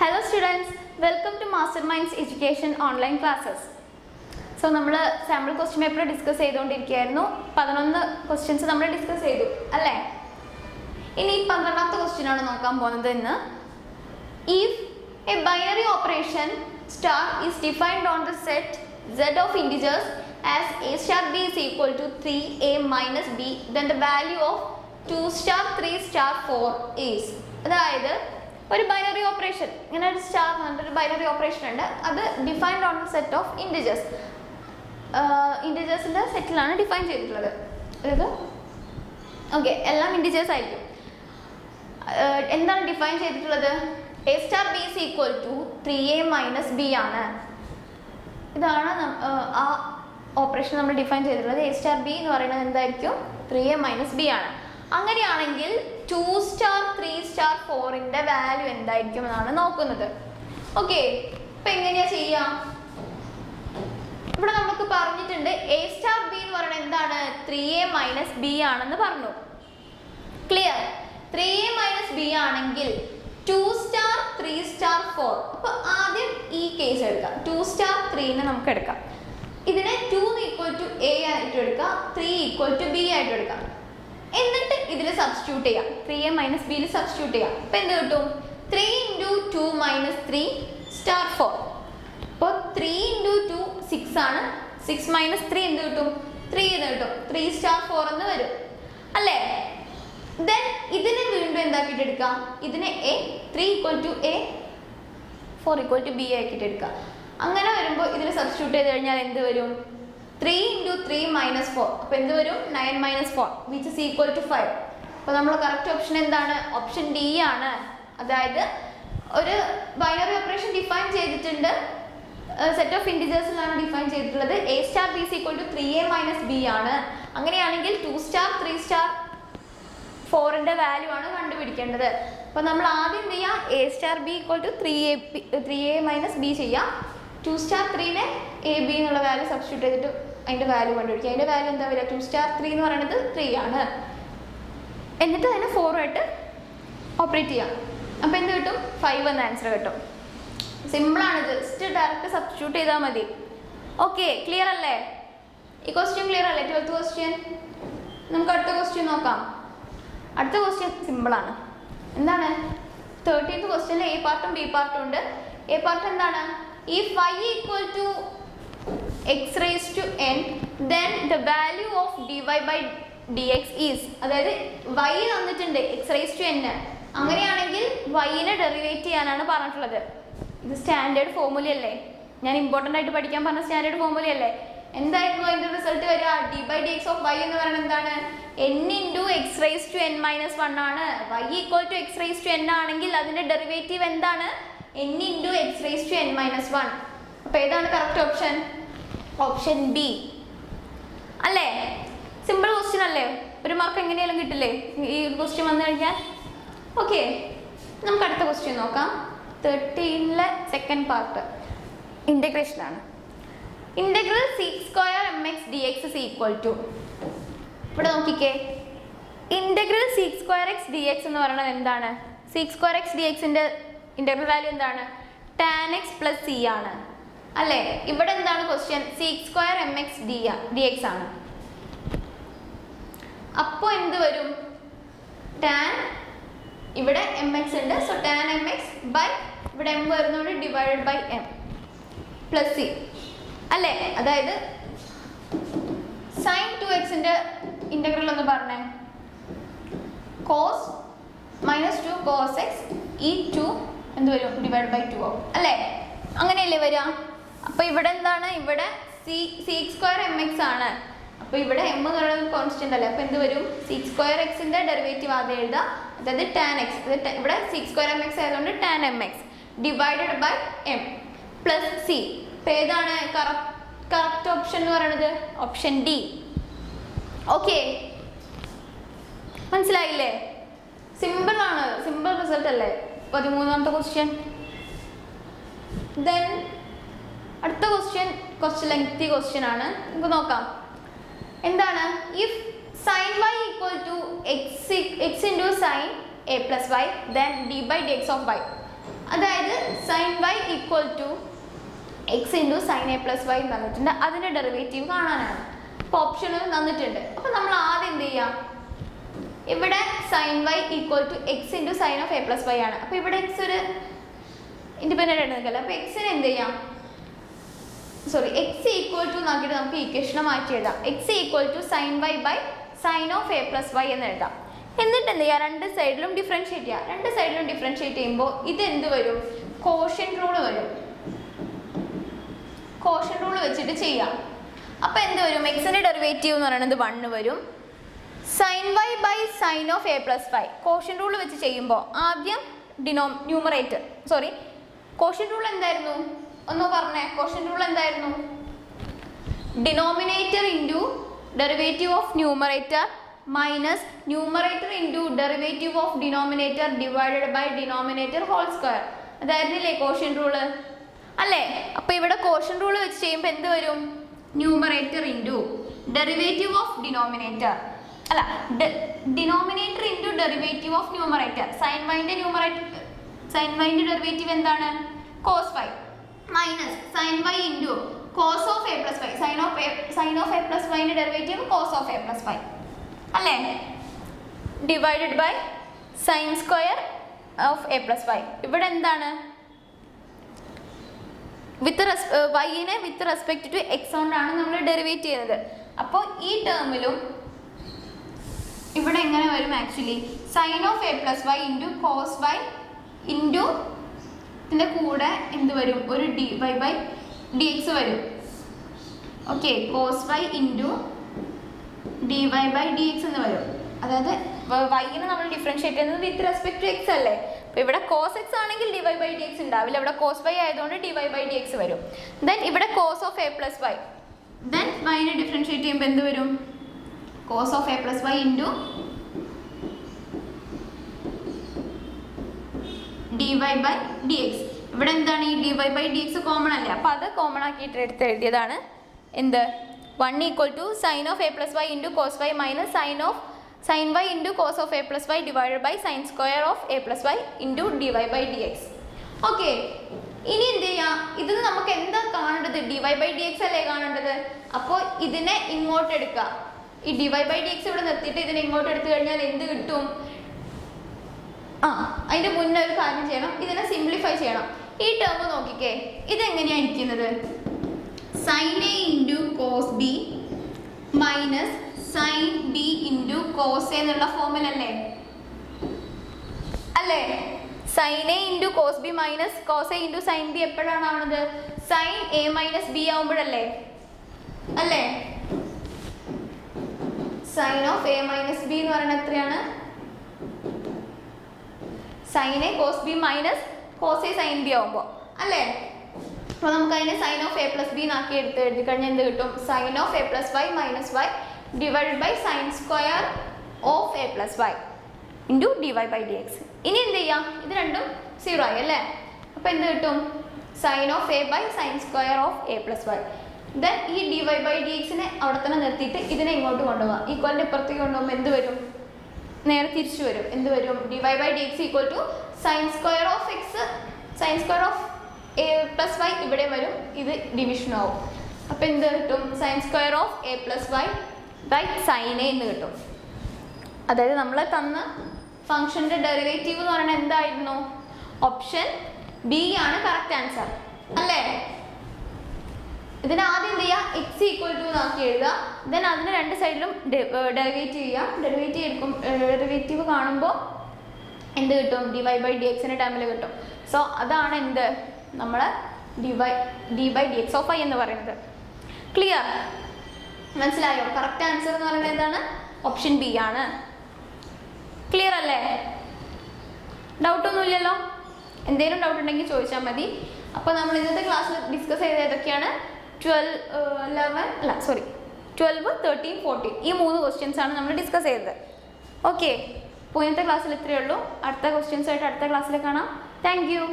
Hello students, welcome to Masterminds Education online classes. So നമ്മൾ sample question paper discuss ചെയ്തുകൊണ്ടിരിക്കുകയായിരുന്നു. 11 questions നമ്മൾ discuss ചെയ്തു അല്ലേ? ഇനി 12ാമത്തെ ക്വസ്റ്റ്യൻ ആണ് നോക്കാൻ പോകുന്നത് ഇന്ന്. If a binary operation star is defined on the set z of integers as a star b is equal to 3a minus b, then the value of 2 star 3 star 4 is. അതായത് ഒരു binary operation, ഇങ്ങനെ ഒരു star എന്ന് പറഞ്ഞിട്ട് ഒരു binary operation ഉണ്ട്. അത് defined on set of integers, ഇൻറ്റിജേഴ്സിൻ്റെ സെറ്റിലാണ് ഡിഫൈൻ ചെയ്തിട്ടുള്ളത്. അതായത് ഓക്കെ, എല്ലാം ഇൻറ്റിജേഴ്സ് ആയിരിക്കും. എന്താണ് ഡിഫൈൻ ചെയ്തിട്ടുള്ളത്? A star b is equal to 3a minus b ആണ്. ഇതാണ് ആ ഓപ്പറേഷൻ നമ്മൾ ഡിഫൈൻ ചെയ്തിട്ടുള്ളത്. എ സ്റ്റാർ ബി എന്ന് പറയുന്നത് എന്തായിരിക്കും? 3a മൈനസ് ബി ആണ്. അങ്ങനെയാണെങ്കിൽ 2 സ്റ്റാർ 3 സ്റ്റാർ 4ന്റെ വാല്യൂ എന്തായിരിക്കും എന്നാണ് നോക്കുന്നത്. ഓക്കെ, ഇപ്പൊ എങ്ങനെയാ ചെയ്യാം? ഇവിടെ നമുക്ക് പറഞ്ഞിട്ടുണ്ട് എ സ്റ്റാർ ബി എന്ന് പറയുന്നത് എന്താണ്? 3a മൈനസ് ബി ആണെന്ന് പറഞ്ഞു. ക്ലിയർ? 3a മൈനസ് ബി ആണെങ്കിൽ 2 സ്റ്റാർ 3 സ്റ്റാർ 4. അപ്പൊ ആദ്യം ഈ കേസ് എടുക്കാം. 2 സ്റ്റാർ 3നെ നമുക്ക് എടുക്കാം. ഇതിനെ 2 ഈക്വൽ ടു എ ആയിട്ട് എടുക്കാം, 3 ഈക്വൽ ടു ബി ആയിട്ട് എടുക്കാം. എന്നിട്ട് ഇതിൽ സബ്സ്റ്റിറ്റ്യൂട്ട് ചെയ്യാം. 3a മൈനസ് ബിയിൽ സബ്സ്റ്റിറ്റ്യൂട്ട് ചെയ്യാം. ഇപ്പം എന്ത് കിട്ടും? 3 ഇൻറ്റു 2 മൈനസ് 3 സ്റ്റാർ 4. അപ്പോൾ 3 ഇൻറ്റു 2 6 ആണ്. 6 മൈനസ് 3 എന്ത് കിട്ടും? 3 എന്ന് കിട്ടും. 3 സ്റ്റാർ 4 എന്ന് വരും അല്ലേ? ദെൻ ഇതിനെ വീണ്ടും എന്താക്കിയിട്ട് എടുക്കാം? ഇതിനെ a, 3 equal to a, 4 equal to b ആക്കിയിട്ട് എടുക്കാം. അങ്ങനെ വരുമ്പോൾ ഇതിൽ സബ്സ്റ്റിറ്റ്യൂട്ട് ചെയ്ത് കഴിഞ്ഞാൽ എന്ത് വരും? 3 ഇൻറ്റു 3 മൈനസ് 4. അപ്പോൾ എന്ത് വരും? 9 minus 4 which is equal to 5. അപ്പോൾ നമ്മൾ കറക്റ്റ് ഓപ്ഷൻ എന്താണ്? ഓപ്ഷൻ ഡി ആണ്. അതായത് ഒരു ബൈനറി ഓപ്പറേഷൻ ഡിഫൈൻ ചെയ്തിട്ടുണ്ട്, സെറ്റ് ഓഫ് ഇൻറ്റിജേഴ്സിലാണ് ഡിഫൈൻ ചെയ്തിട്ടുള്ളത്. A star b is equal to 3a minus b ആണ്. അങ്ങനെയാണെങ്കിൽ 2 സ്റ്റാർ 3 സ്റ്റാർ 4ന്റെ വാല്യൂ ആണ് കണ്ടുപിടിക്കേണ്ടത്. അപ്പോൾ നമ്മൾ ആദ്യം എന്ത് ചെയ്യാം? A star b equal to 3a minus b ചെയ്യാം. 2 സ്റ്റാർ 3നെ എ ബി എന്നുള്ള വാല്യൂ സബ്സ്റ്റിറ്റ്യൂട്ട് ചെയ്തിട്ട് അതിൻ്റെ വാല്യൂ കണ്ടുപിടിക്കുക. അതിൻ്റെ വാല്യൂ എന്താ വരിക? 2 സ്റ്റാർ 3 എന്ന് പറയുന്നത് 3 ആണ്. എന്നിട്ട് അതിനെ 4 ആയിട്ട് ഓപ്പറേറ്റ് ചെയ്യാം. അപ്പോൾ എന്ത് കിട്ടും? 5 എന്ന ആൻസർ കിട്ടും. സിമ്പിളാണ്, ജസ്റ്റ് ഡയറക്റ്റ് സബ്സ്റ്റിറ്റ്യൂട്ട് ചെയ്താൽ മതി. ഓക്കെ, ക്ലിയർ അല്ലേ? ഈ ക്വസ്റ്റ്യൻ ക്ലിയർ അല്ലേ? 12th question. നമുക്ക് അടുത്ത ക്വസ്റ്റ്യൻ നോക്കാം. അടുത്ത ക്വസ്റ്റ്യൻ സിമ്പിളാണ്. എന്താണ്? 13th ക്വസ്റ്റ്യനിൽ എ പാർട്ടും ബി പാർട്ടും ഉണ്ട്. എ പാർട്ട് എന്താണ്? If y equal to x raised to n, then the value of dy by dx is. അതായത് y തന്നിട്ടുണ്ട് x raised to n. അങ്ങനെയാണെങ്കിൽ y-നെ ഡെറിവേറ്റ് ചെയ്യാനാണ് പറഞ്ഞിട്ടുള്ളത്. ഇത് സ്റ്റാൻഡേർഡ് ഫോർമുല അല്ലേ? ഞാൻ ഇമ്പോർട്ടൻ്റ് ആയിട്ട് പഠിക്കാൻ പറഞ്ഞ സ്റ്റാൻഡേർഡ് ഫോർമുല അല്ലേ? എന്തായിരുന്നു അതിൻ്റെ റിസൾട്ട് വരിക? d by dx of y എന്ന് പറയുന്നത് എന്താണ്? n into x raise to n minus 1 ആണ്. y equal to x raise to n ആണെങ്കിൽ അതിൻ്റെ ഡെറിവേറ്റീവ് എന്താണ്? n into x raise to n minus 1. അപ്പോൾ ഏതാണ് കറക്റ്റ് ഓപ്ഷൻ? ഓപ്ഷൻ ബി അല്ലേ? സിമ്പിൾ ക്വസ്റ്റ്യൻ അല്ലേ? ഒരു മാർക്ക് എങ്ങനെയാലും കിട്ടില്ലേ ഈ ക്വസ്റ്റ്യൻ വന്നു കഴിഞ്ഞാൽ? ഓക്കെ, നമുക്ക് അടുത്ത ക്വസ്റ്റ്യൻ നോക്കാം. 13ലെ സെക്കൻഡ് പാർട്ട് ഇൻ്റഗ്രേഷനാണ്. Integral sec square mx dx is equal to. ഇവിടെ നോക്കിക്കേ, integral sec square x dx എന്ന് പറയുന്നത് എന്താണ്? sec സ്ക്വയർ x dxൻ്റെ ഇൻ്റഗ്രൽ വാല്യൂ എന്താണ്? tan x പ്ലസ് c ആണ് അല്ലേ? ഇവിടെ എന്താണ് question? sec square mx dx ആണ്. അപ്പോൾ എന്ത് വരും? tan, ഇവിടെ mx ഉണ്ട്, സോ tan mx ബൈ ഇവിടെ m വരുന്നതുകൊണ്ട് divided by m plus c അല്ലേ? അതായത് sin 2xൻ്റെ ഇൻ്റഗ്രൽ ഒന്ന് പറഞ്ഞേ. കോസ് മൈനസ് 2 കോസ് x ഈ 2 എന്ത് വരും? ഡിവൈഡ് ബൈ 2 ആവും അല്ലേ? അങ്ങനെയല്ലേ വരിക? അപ്പോൾ ഇവിടെ എന്താണ്? ഇവിടെ sec സ്ക്വയർ mx ആണ്. അപ്പോൾ ഇവിടെ m എന്ന് പറയുന്നത് കോൺസ്റ്റന്റ് അല്ലേ? അപ്പോൾ എന്ത് വരും? sec സ്ക്വയർ എക്സിൻ്റെ ഡെറിവേറ്റീവ് ആദ്യം എഴുതാം. അതായത് tan x, ഇവിടെ sec സ്ക്വയർ mx ആയതുകൊണ്ട് tan mx divided by m plus c. അപ്പോൾ ഏതാണ് കറക്റ്റ് ഓപ്ഷൻ എന്ന് പറയുന്നത്? Option D. ഓക്കെ, മനസ്സിലായില്ലേ? സിമ്പിൾ ആണ്, സിമ്പിൾ റിസൾട്ട് അല്ലേ? 13ാമത്തെ ക്വസ്റ്റ്യൻ. ദെൻ അടുത്ത ക്വസ്റ്റ്യൻ കുറച്ച് ലെങ്തി ക്വസ്റ്റ്യൻ ആണ്. നമുക്ക് നോക്കാം. എന്താണ്? If sin y equal to x into sin a plus y, then d by dx of y. അതായത് sine y equal to x into sine a plus y തന്നിട്ടുണ്ട്, അതിൻ്റെ derivative കാണാനാണ്. അപ്പോൾ ഓപ്ഷനിൽ തന്നിട്ടുണ്ട്. അപ്പോൾ നമ്മൾ ആദ്യം എന്ത് ചെയ്യാം, ഇവിടെ sine y equal to x into sine of a plus y ആണ്. അപ്പോൾ ഇവിടെ എക്സ് ഒരു ഇൻഡിപെൻഡൻ്റ് ആയിട്ട് നിൽക്കല്ല. അപ്പോൾ എക്സിന് എന്ത് ചെയ്യാം, എക്സ് ഈക്വൽ ടു നോക്കിയിട്ട് നമുക്ക് ഇക്വേഷനെ മാറ്റി എഴുതാം. X equal to sine y by sine of a plus y എന്ന് എഴുതാം. എന്നിട്ട് എന്ത് ചെയ്യുക, രണ്ട് സൈഡിലും ഡിഫറൻഷ്യേറ്റ് ചെയ്യുക. രണ്ട് സൈഡിലും ഡിഫറൻഷ്യേറ്റ് ചെയ്യുമ്പോൾ ഇത് എന്ത് വരും, കോഷ്യന്റ് റൂൾ വരും. കോഷ്യന്റ് റൂൾ വെച്ചിട്ട് ചെയ്യാം. അപ്പോൾ എന്ത് വരും, എക്സിൻ്റെ ഡെറിവേറ്റീവ് എന്ന് പറയുന്നത് 1 വരും. Sine y by sine of a plus y quotient rule വെച്ച് ചെയ്യുമ്പോൾ ആദ്യം ന്യൂമറേറ്റർ കോഷ്യന്റ് റൂൾ എന്തായിരുന്നു ഒന്ന് പറഞ്ഞേ. കോഷ്യന്റ് റൂൾ എന്തായിരുന്നു, denominator into derivative of numerator minus numerator into derivative of denominator divided by denominator whole square. അതായിരുന്നില്ലേ quotient rule അല്ലേ. അപ്പോൾ ഇവിടെ കോഷ്യന്റ് റൂൾ വെച്ച് ചെയ്യുമ്പോൾ എന്ത് വരും, numerator into derivative of denominator അല്ല denominator into derivative of numerator. Sine വൈൻ്റെ ഡെറിവേറ്റീവ് എന്താണ്, cos y minus sine y into cos of a plus y. Sine of a plus വൈൻ്റെ derivative cos of a plus y അല്ലേ, divided by sine square of a plus y. ഇവിടെ എന്താണ്, വൈനെ with respect to x കൊണ്ടാണ് നമ്മൾ derivate ചെയ്യുന്നത്. അപ്പോൾ ഈ ടേമിലും ഇവിടെ എങ്ങനെ വരും, actually sine of a plus y into cos y into ഇതിൻ്റെ കൂടെ എന്ത് വരും, ഒരു d y by d x വരും. Okay, cos y into d y by d x എന്ന് വരും. അതായത് വൈനെ നമ്മൾ ഡിഫറൻഷ്യേറ്റ് ചെയ്യുന്നത് വിത്ത് റെസ്പെക്ട് ടു എക്സ് അല്ലേ. അപ്പോൾ ഇവിടെ കോസ് എക്സ് ആണെങ്കിൽ d y by d x ഉണ്ടാവില്ല, ഇവിടെ കോസ് വൈ ആയതുകൊണ്ട് d y by d x വരും. ദെൻ ഇവിടെ cos of a plus y, then വൈനെ ഡിഫറൻഷ്യേറ്റ് ചെയ്യുമ്പോൾ എന്ത് വരും, cos of a plus y into d y by d x. ഇവിടെ എന്താണ്, ഈ d y by d x common അല്ലേ, അപ്പോൾ അത് കോമൺ ആക്കിയിട്ട് എടുത്ത് എഴുതിയതാണ് എന്ത് 1 equal to sine of a plus y into cos y minus sine y into cos of a plus y divided by sine square of a plus y into d y by d x. Okay, ഇനി എന്ത് ചെയ്യാം, ഇതിന് നമുക്ക് എന്താ കാണേണ്ടത്, d y by d x അല്ലേ കാണേണ്ടത്. അപ്പോൾ ഇതിനെ ഇങ്ങോട്ട് എടുക്കുക. ഈ d y by d x ഇവിടെ നിർത്തിയിട്ട് ഇതിനെ ഇങ്ങോട്ട് എടുത്തു കഴിഞ്ഞാൽ എന്ത് കിട്ടും, അതിൻ്റെ മുന്നേ ഒരു കാര്യം ചെയ്യണം, ഇതിനെ സിംപ്ലിഫൈ ചെയ്യണം. ഈ ടേം നോക്കിക്കേ, ഇതെങ്ങനെയാണ് ഇരിക്കുന്നത്, sine a into cos b minus sine b into cos a എന്നുള്ള ഫോമിലല്ലേ അല്ലേ. Sine a into cos b minus cos a into sine b എപ്പോഴാണ് ആവുന്നത്, സൈൻ എ മൈനസ് ബി ആവുമ്പോഴല്ലേ അല്ലേ. Sine of a minus b എന്ന് പറയുന്നത് എത്രയാണ്, sine a cos b minus cos a sine b ആവുമ്പോൾ അല്ലേ. അപ്പോൾ നമുക്ക് അതിനെ sine of a plus b നാക്കി എഴുതി കഴിഞ്ഞാൽ എന്ത് കിട്ടും, sine of a plus y minus y divided by sine square of a plus y into d y by d x. ഇനി എന്ത് ചെയ്യാം, ഇത് രണ്ടും 0 ആയി അല്ലേ. അപ്പോൾ എന്ത് കിട്ടും, sine of a by sine square of a plus y. Then ഈ ഡി വൈ ബൈ ഡി എക്സിനെ അവിടെ തന്നെ നിർത്തിയിട്ട് ഇതിനെ ഇങ്ങോട്ട് കൊണ്ടുപോകാം. ഈക്വലിൻ്റെ ഇപ്പുറത്തേക്ക് കൊണ്ടുപോകുമ്പോൾ എന്ത് വരും, നേരെ തിരിച്ചു വരും. എന്ത് വരും, d y by d x equal to sine square of x sine square of a plus y ഇവിടെ വരും, ഇത് ഡിവിഷൻ ആവും. അപ്പോൾ എന്ത് കിട്ടും, sine square of a plus y by sine a എന്ന് കിട്ടും. അതായത് നമ്മൾ തന്ന ഫംഗ്ഷൻ്റെ ഡെറിവേറ്റീവ് എന്ന് പറയുന്നത് എന്തായിരുന്നു, ഓപ്ഷൻ ബി ആണ് കറക്റ്റ് ആൻസർ അല്ലേ. ഇതിന് ആദ്യം എന്ത് ചെയ്യുക, എക്സ് ഈക്വൽ ടു ആക്കി എഴുതുക. ദെൻ അതിന് രണ്ട് സൈഡിലും ഡെറിവേറ്റ് ചെയ്യുക. ഡെറിവേറ്റീവ് കാണുമ്പോൾ എന്ത് കിട്ടും, ഡി വൈ ബൈ ഡി എക്സിൻ്റെ ടൈമിൽ കിട്ടും. സോ അതാണ് എന്ത്, നമ്മൾ d by d x of I എന്ന് പറയുന്നത്. ക്ലിയർ, മനസ്സിലായോ. കറക്റ്റ് ആൻസർ എന്ന് പറയുന്നത് എന്താണ്, ഓപ്ഷൻ ബി ആണ്. ക്ലിയർ അല്ലേ, ഡൗട്ടൊന്നുമില്ലല്ലോ. എന്തെങ്കിലും ഡൗട്ട് ഉണ്ടെങ്കിൽ ചോദിച്ചാൽ മതി. അപ്പോൾ നമ്മൾ ഇന്നത്തെ ക്ലാസ്സിൽ ഡിസ്കസ് ചെയ്ത ഏതൊക്കെയാണ്, 12, 13, 14 ഈ 3 ക്വസ്റ്റ്യൻസ് ആണ് നമ്മൾ ഡിസ്കസ് ചെയ്തത്. ഓക്കെ, അപ്പോൾ ഇന്നത്തെ ക്ലാസ്സിൽ ഇത്രയേ ഉള്ളൂ. അടുത്ത ക്വസ്റ്റ്യൻസ് ആയിട്ട് അടുത്ത ക്ലാസ്സിൽ കാണാം. Thank you.